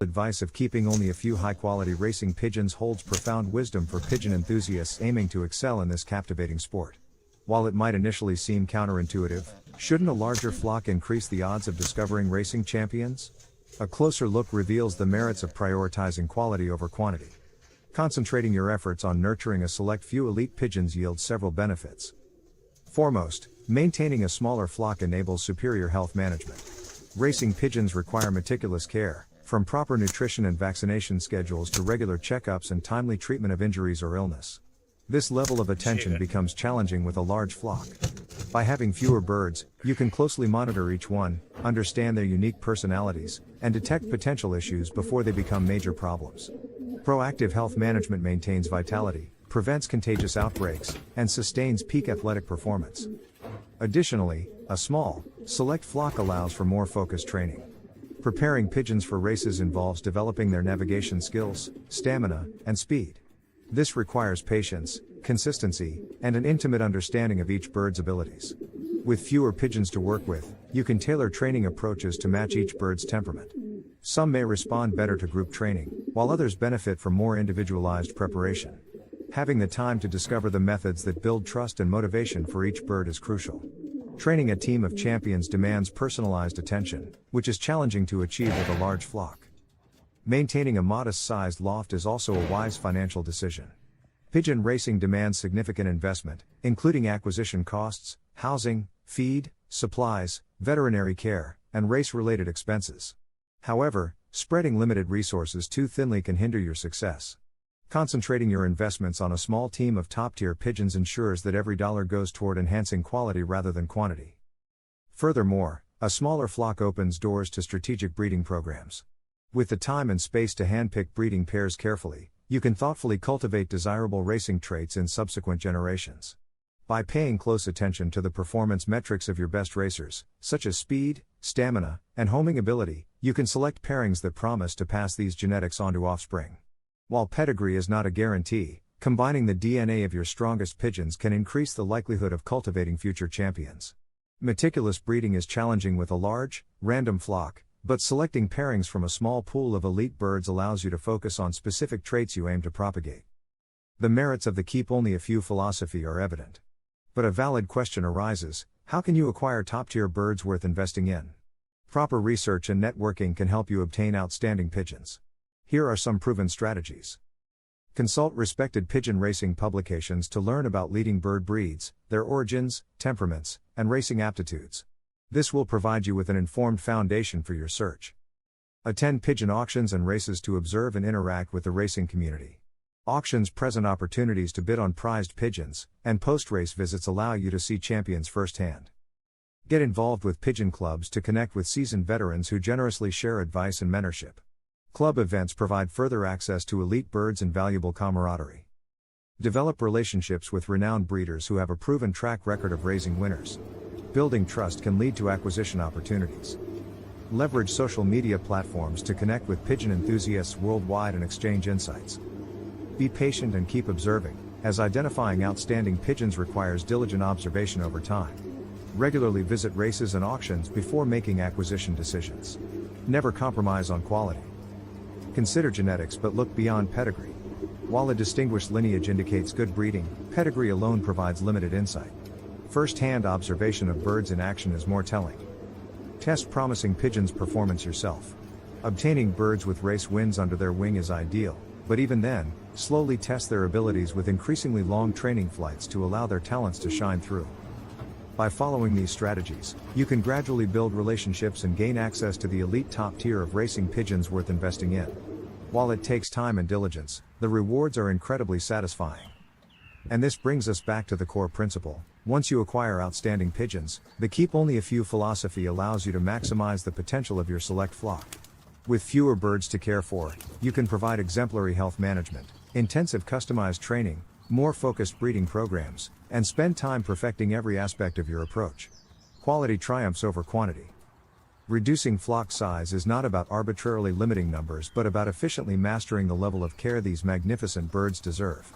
advice of keeping only a few high-quality racing pigeons holds profound wisdom for pigeon enthusiasts aiming to excel in this captivating sport. While it might initially seem counterintuitive, shouldn't a larger flock increase the odds of discovering racing champions? A closer look reveals the merits of prioritizing quality over quantity. Concentrating your efforts on nurturing a select few elite pigeons yields several benefits. Foremost, maintaining a smaller flock enables superior health management. Racing pigeons require meticulous care, from proper nutrition and vaccination schedules to regular checkups and timely treatment of injuries or illness. This level of attention becomes challenging with a large flock. By having fewer birds, you can closely monitor each one, understand their unique personalities, and detect potential issues before they become major problems. Proactive health management maintains vitality, prevents contagious outbreaks, and sustains peak athletic performance. Additionally, a small, select flock allows for more focused training. Preparing pigeons for races involves developing their navigation skills, stamina, and speed. This requires patience, consistency, and an intimate understanding of each bird's abilities. With fewer pigeons to work with, you can tailor training approaches to match each bird's temperament. Some may respond better to group training, while others benefit from more individualized preparation. Having the time to discover the methods that build trust and motivation for each bird is crucial. Training a team of champions demands personalized attention, which is challenging to achieve with a large flock. Maintaining a modest-sized loft is also a wise financial decision. Pigeon racing demands significant investment, including acquisition costs, housing, feed, supplies, veterinary care, and race-related expenses. However, spreading limited resources too thinly can hinder your success. Concentrating your investments on a small team of top-tier pigeons ensures that every dollar goes toward enhancing quality rather than quantity. Furthermore, a smaller flock opens doors to strategic breeding programs. With the time and space to handpick breeding pairs carefully, you can thoughtfully cultivate desirable racing traits in subsequent generations. By paying close attention to the performance metrics of your best racers, such as speed, stamina, and homing ability, you can select pairings that promise to pass these genetics on to offspring. While pedigree is not a guarantee, combining the DNA of your strongest pigeons can increase the likelihood of cultivating future champions. Meticulous breeding is challenging with a large, random flock, but selecting pairings from a small pool of elite birds allows you to focus on specific traits you aim to propagate. The merits of the keep only a few philosophy are evident. But a valid question arises: how can you acquire top-tier birds worth investing in? Proper research and networking can help you obtain outstanding pigeons. Here are some proven strategies. Consult respected pigeon racing publications to learn about leading bird breeds, their origins, temperaments, and racing aptitudes. This will provide you with an informed foundation for your search. Attend pigeon auctions and races to observe and interact with the racing community. Auctions present opportunities to bid on prized pigeons, and post-race visits allow you to see champions firsthand. Get involved with pigeon clubs to connect with seasoned veterans who generously share advice and mentorship. Club events provide further access to elite birds and valuable camaraderie. Develop relationships with renowned breeders who have a proven track record of raising winners. Building trust can lead to acquisition opportunities. Leverage social media platforms to connect with pigeon enthusiasts worldwide and exchange insights. Be patient and keep observing, as identifying outstanding pigeons requires diligent observation over time. Regularly visit races and auctions before making acquisition decisions. Never compromise on quality. Consider genetics but look beyond pedigree. While a distinguished lineage indicates good breeding, pedigree alone provides limited insight. First-hand observation of birds in action is more telling. Test promising pigeons' performance yourself. Obtaining birds with race wins under their wing is ideal, but even then, slowly test their abilities with increasingly long training flights to allow their talents to shine through. By following these strategies, you can gradually build relationships and gain access to the elite top tier of racing pigeons worth investing in. While it takes time and diligence, the rewards are incredibly satisfying. And this brings us back to the core principle: once you acquire outstanding pigeons, the keep only a few philosophy allows you to maximize the potential of your select flock. With fewer birds to care for, you can provide exemplary health management, intensive customized training, more focused breeding programs, and spend time perfecting every aspect of your approach. Quality triumphs over quantity. Reducing flock size is not about arbitrarily limiting numbers but about efficiently mastering the level of care these magnificent birds deserve.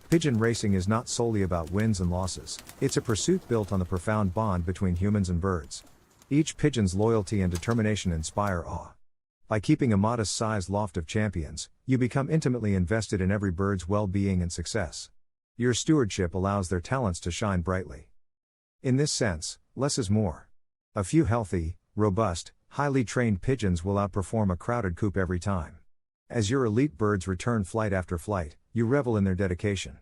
Pigeon racing is not solely about wins and losses, it's a pursuit built on the profound bond between humans and birds. Each pigeon's loyalty and determination inspire awe. By keeping a modest-sized loft of champions, you become intimately invested in every bird's well-being and success. Your stewardship allows their talents to shine brightly. In this sense, less is more. A few healthy, robust, highly trained pigeons will outperform a crowded coop every time. As your elite birds return flight after flight, you revel in their dedication.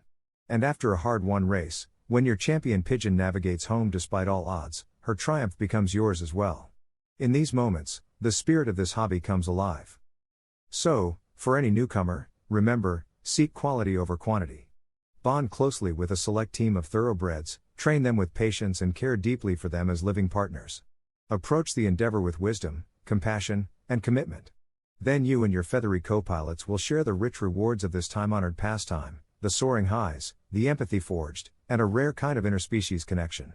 And after a hard-won race, when your champion pigeon navigates home despite all odds, her triumph becomes yours as well. In these moments, the spirit of this hobby comes alive. So, for any newcomer, remember, seek quality over quantity. Bond closely with a select team of thoroughbreds, train them with patience and care deeply for them as living partners. Approach the endeavor with wisdom, compassion, and commitment. Then you and your feathery co-pilots will share the rich rewards of this time-honored pastime, the soaring highs, the empathy forged, and a rare kind of interspecies connection.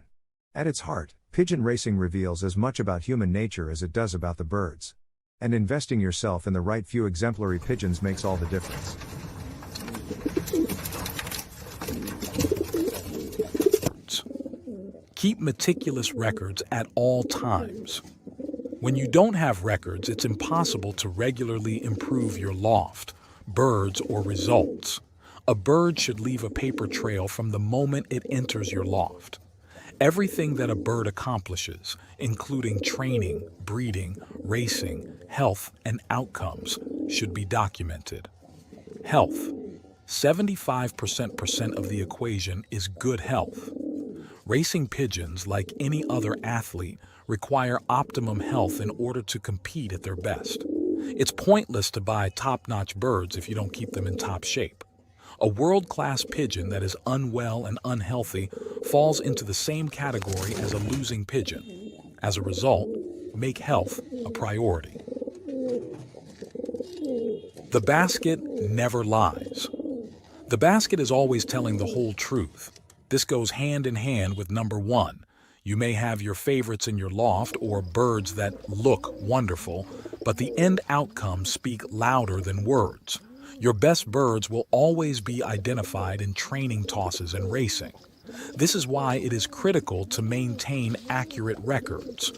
At its heart, pigeon racing reveals as much about human nature as it does about the birds. And investing yourself in the right few exemplary pigeons makes all the difference. Keep meticulous records at all times. When you don't have records, it's impossible to regularly improve your loft, birds, or results. A bird should leave a paper trail from the moment it enters your loft. Everything that a bird accomplishes, including training, breeding, racing, health, and outcomes, should be documented. Health. 75% of the equation is good health. Racing pigeons, like any other athlete, require optimum health in order to compete at their best. It's pointless to buy top-notch birds if you don't keep them in top shape. A world-class pigeon that is unwell and unhealthy falls into the same category as a losing pigeon. As a result, make health a priority. The basket never lies. The basket is always telling the whole truth. This goes hand in hand with number one. You may have your favorites in your loft or birds that look wonderful, but the end outcomes speak louder than words. Your best birds will always be identified in training tosses and racing. This is why it is critical to maintain accurate records.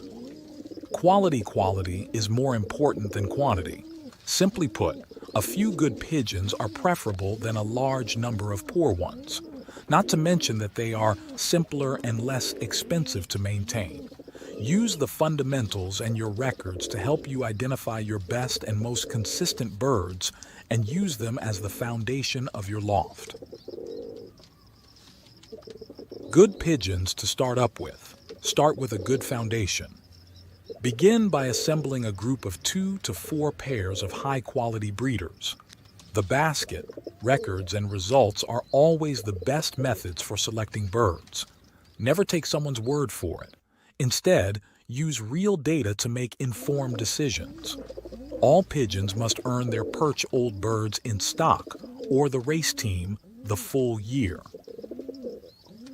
Quality is more important than quantity. Simply put, a few good pigeons are preferable than a large number of poor ones. Not to mention that they are simpler and less expensive to maintain. Use the fundamentals and your records to help you identify your best and most consistent birds and use them as the foundation of your loft. Good pigeons to start up with. Start with a good foundation. Begin by assembling a group of 2 to 4 pairs of high-quality breeders. The basket, records, and results are always the best methods for selecting birds. Never take someone's word for it. Instead, use real data to make informed decisions. All pigeons must earn their perch old birds in stock or the race team the full year.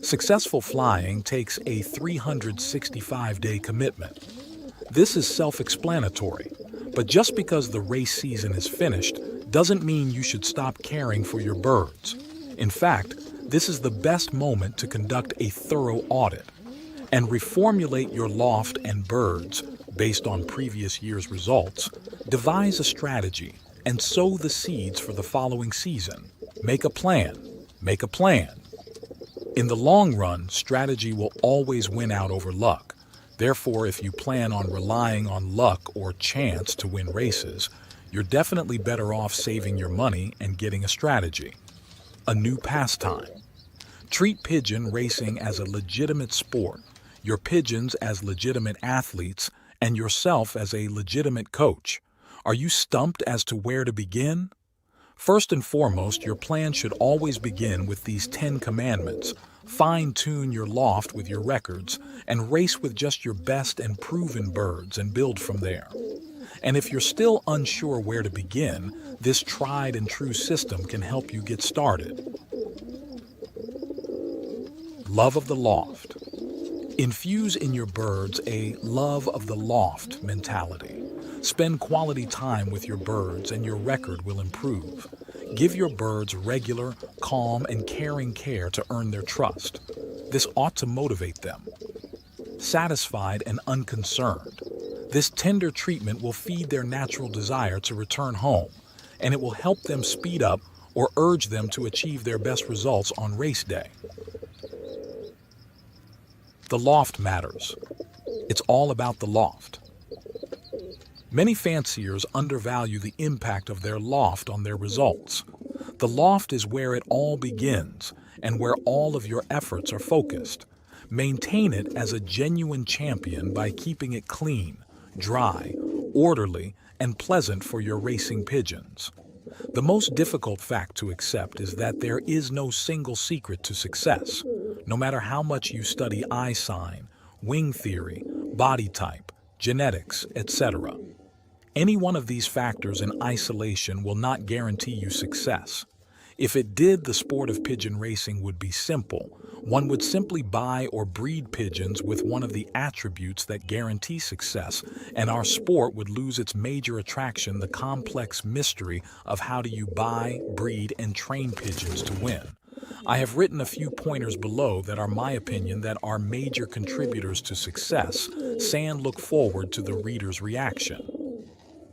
Successful flying takes a 365-day commitment. This is self-explanatory, but just because the race season is finished doesn't mean you should stop caring for your birds. In fact, this is the best moment to conduct a thorough audit and reformulate your loft and birds based on previous year's results. Devise a strategy and sow the seeds for the following season. Make a plan. Make a plan. In the long run, strategy will always win out over luck. Therefore, if you plan on relying on luck or chance to win races, you're definitely better off saving your money and getting a strategy. A new pastime. Treat pigeon racing as a legitimate sport, your pigeons as legitimate athletes, and yourself as a legitimate coach. Are you stumped as to where to begin? First and foremost, your plan should always begin with these 10 commandments. Fine-tune your loft with your records, and race with just your best and proven birds and build from there. And if you're still unsure where to begin, this tried and true system can help you get started. Love of the loft. Infuse in your birds a love of the loft mentality. Spend quality time with your birds and your record will improve. Give your birds regular, calm, and caring care to earn their trust. This ought to motivate them. Satisfied and unconcerned. This tender treatment will feed their natural desire to return home, and it will help them speed up or urge them to achieve their best results on race day. The loft matters. It's all about the loft. Many fanciers undervalue the impact of their loft on their results. The loft is where it all begins and where all of your efforts are focused. Maintain it as a genuine champion by keeping it clean, dry, orderly, and pleasant for your racing pigeons. The most difficult fact to accept is that there is no single secret to success. No matter how much you study eye sign, wing theory, body type, genetics, etc., any one of these factors in isolation will not guarantee you success. If it did, the sport of pigeon racing would be simple. One would simply buy or breed pigeons with one of the attributes that guarantee success, and our sport would lose its major attraction, the complex mystery of how do you buy, breed, and train pigeons to win. I have written a few pointers below that are my opinion that are major contributors to success, and look forward to the reader's reaction.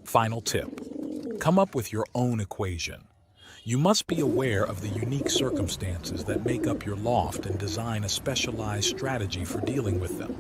Final tip: come up with your own equation. You must be aware of the unique circumstances that make up your loft and design a specialized strategy for dealing with them.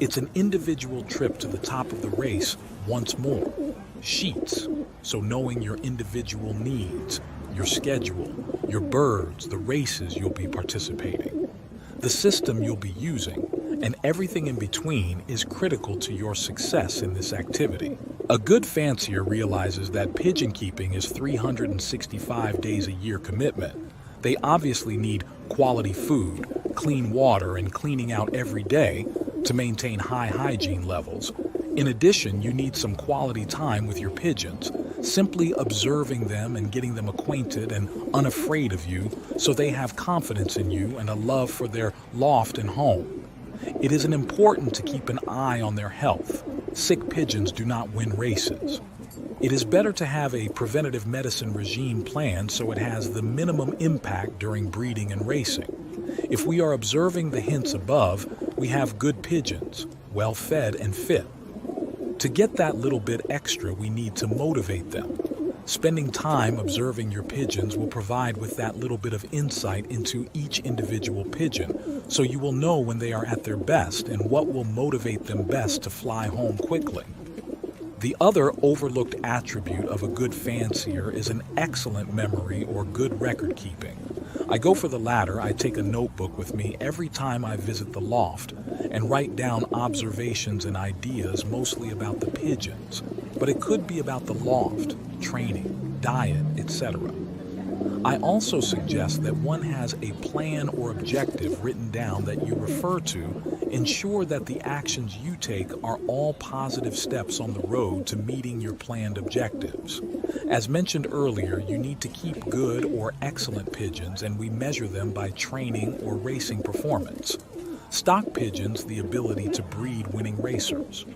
It's an individual trip to the top of the race once more. Sheets, so knowing your individual needs, your schedule, your birds, the races you'll be participating, the system you'll be using, and everything in between is critical to your success in this activity. A good fancier realizes that pigeon keeping is 365 days a year commitment. They obviously need quality food, clean water, and cleaning out every day to maintain high hygiene levels. In addition, you need some quality time with your pigeons, simply observing them and getting them acquainted and unafraid of you so they have confidence in you and a love for their loft and home. It is important to keep an eye on their health. Sick pigeons do not win races. It is better to have a preventative medicine regime planned so it has the minimum impact during breeding and racing. If we are observing the hints above, we have good pigeons, well fed and fit. To get that little bit extra, we need to motivate them. Spending time observing your pigeons will provide with that little bit of insight into each individual pigeon, so you will know when they are at their best and what will motivate them best to fly home quickly. The other overlooked attribute of a good fancier is an excellent memory or good record keeping. I go for the latter. I take a notebook with me every time I visit the loft and write down observations and ideas mostly about the pigeons, but it could be about the loft, training, diet, etc. I also suggest that one has a plan or objective written down that you refer to. Ensure that the actions you take are all positive steps on the road to meeting your planned objectives. As mentioned earlier, you need to keep good or excellent pigeons, and we measure them by training or racing performance. Stock pigeons the ability to breed winning racers.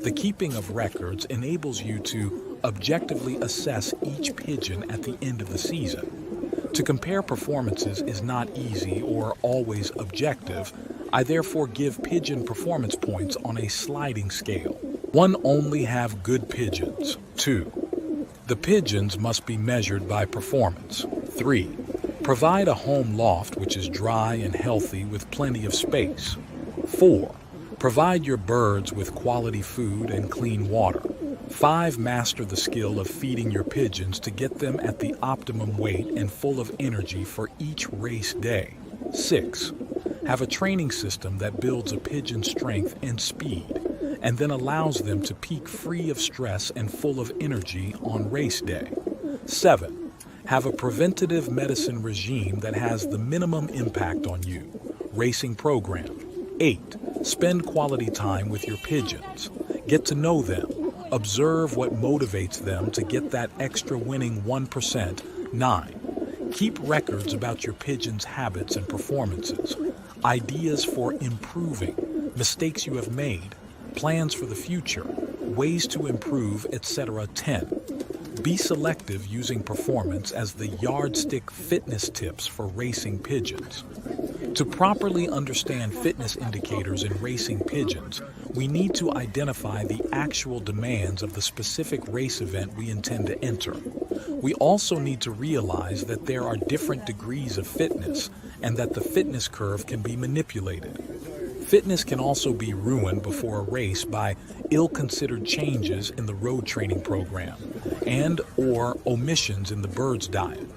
The keeping of records enables you to objectively assess each pigeon at the end of the season. To compare performances is not easy or always objective. I therefore give pigeon performance points on a sliding scale. 1. Only have good pigeons. 2. The pigeons must be measured by performance. 3. Provide a home loft which is dry and healthy with plenty of space. 4. Provide your birds with quality food and clean water. 5. Master the skill of feeding your pigeons to get them at the optimum weight and full of energy for each race day. 6. Have a training system that builds a pigeon's strength and speed, and then allows them to peak free of stress and full of energy on race day. 7. Have a preventative medicine regime that has the minimum impact on you. Racing program. 8. Spend quality time with your pigeons. Get to know them. Observe what motivates them to get that extra winning 1%. 9. Keep records about your pigeons' habits and performances. Ideas for improving, mistakes you have made, plans for the future, ways to improve, etc. 10. Be selective using performance as the yardstick fitness tips for racing pigeons. To properly understand fitness indicators in racing pigeons, we need to identify the actual demands of the specific race event we intend to enter. We also need to realize that there are different degrees of fitness and that the fitness curve can be manipulated. Fitness can also be ruined before a race by ill-considered changes in the road training program and/or omissions in the bird's diet.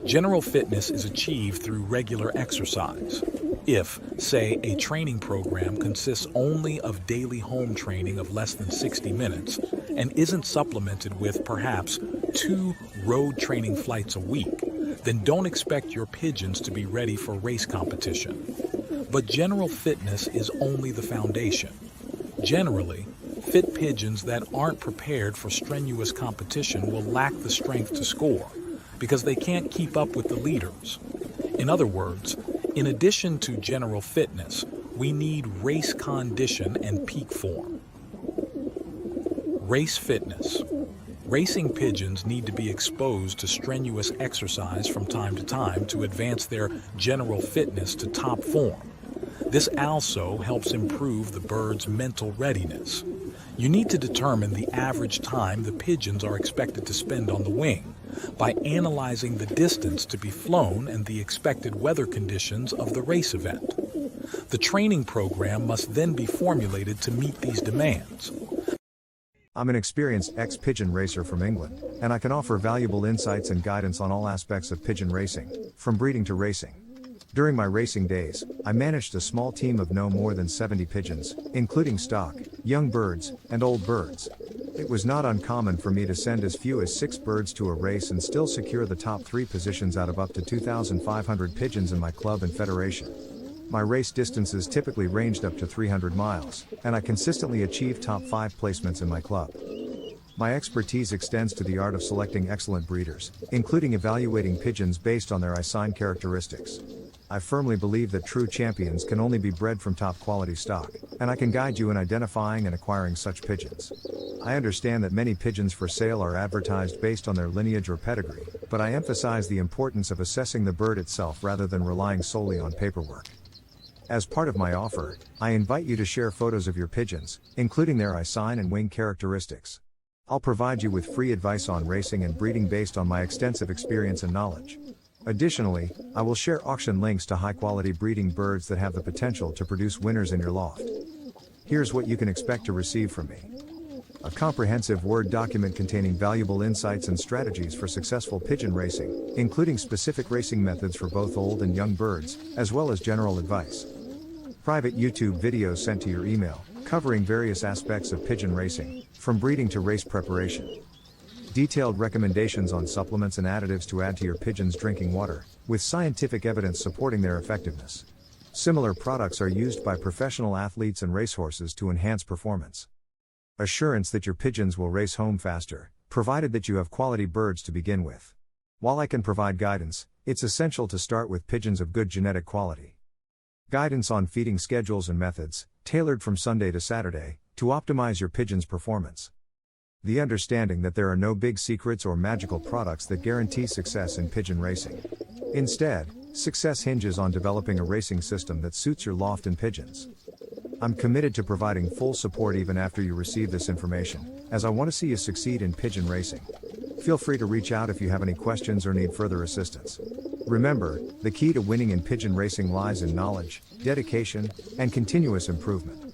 General fitness is achieved through regular exercise. If, say, a training program consists only of daily home training of less than 60 minutes and isn't supplemented with perhaps 2 road training flights a week, then don't expect your pigeons to be ready for race competition. But general fitness is only the foundation. Generally, fit pigeons that aren't prepared for strenuous competition will lack the strength to score because they can't keep up with the leaders. In other words, in addition to general fitness, we need race condition and peak form. Race fitness. Racing pigeons need to be exposed to strenuous exercise from time to time to advance their general fitness to top form. This also helps improve the bird's mental readiness. You need to determine the average time the pigeons are expected to spend on the wing by analyzing the distance to be flown and the expected weather conditions of the race event. The training program must then be formulated to meet these demands. I'm an experienced ex-pigeon racer from England, and I can offer valuable insights and guidance on all aspects of pigeon racing, from breeding to racing. During my racing days, I managed a small team of no more than 70 pigeons, including stock, young birds, and old birds. It was not uncommon for me to send as few as 6 birds to a race and still secure the top 3 positions out of up to 2,500 pigeons in my club and federation. My race distances typically ranged up to 300 miles, and I consistently achieved top 5 placements in my club. My expertise extends to the art of selecting excellent breeders, including evaluating pigeons based on their eye-sign characteristics. I firmly believe that true champions can only be bred from top quality stock, and I can guide you in identifying and acquiring such pigeons. I understand that many pigeons for sale are advertised based on their lineage or pedigree, but I emphasize the importance of assessing the bird itself rather than relying solely on paperwork. As part of my offer, I invite you to share photos of your pigeons, including their eye-sign and wing characteristics. I'll provide you with free advice on racing and breeding based on my extensive experience and knowledge. Additionally, I will share auction links to high-quality breeding birds that have the potential to produce winners in your loft. Here's what you can expect to receive from me. A comprehensive Word document containing valuable insights and strategies for successful pigeon racing, including specific racing methods for both old and young birds, as well as general advice. Private YouTube videos sent to your email, covering various aspects of pigeon racing, from breeding to race preparation. Detailed recommendations on supplements and additives to add to your pigeon's drinking water, with scientific evidence supporting their effectiveness. Similar products are used by professional athletes and racehorses to enhance performance. Assurance that your pigeons will race home faster, provided that you have quality birds to begin with. While I can provide guidance, it's essential to start with pigeons of good genetic quality. Guidance on feeding schedules and methods, tailored from Sunday to Saturday, to optimize your pigeon's performance. The understanding that there are no big secrets or magical products that guarantee success in pigeon racing. Instead, success hinges on developing a racing system that suits your loft and pigeons. I'm committed to providing full support even after you receive this information, as I want to see you succeed in pigeon racing. Feel free to reach out if you have any questions or need further assistance. Remember, the key to winning in pigeon racing lies in knowledge, dedication, and continuous improvement.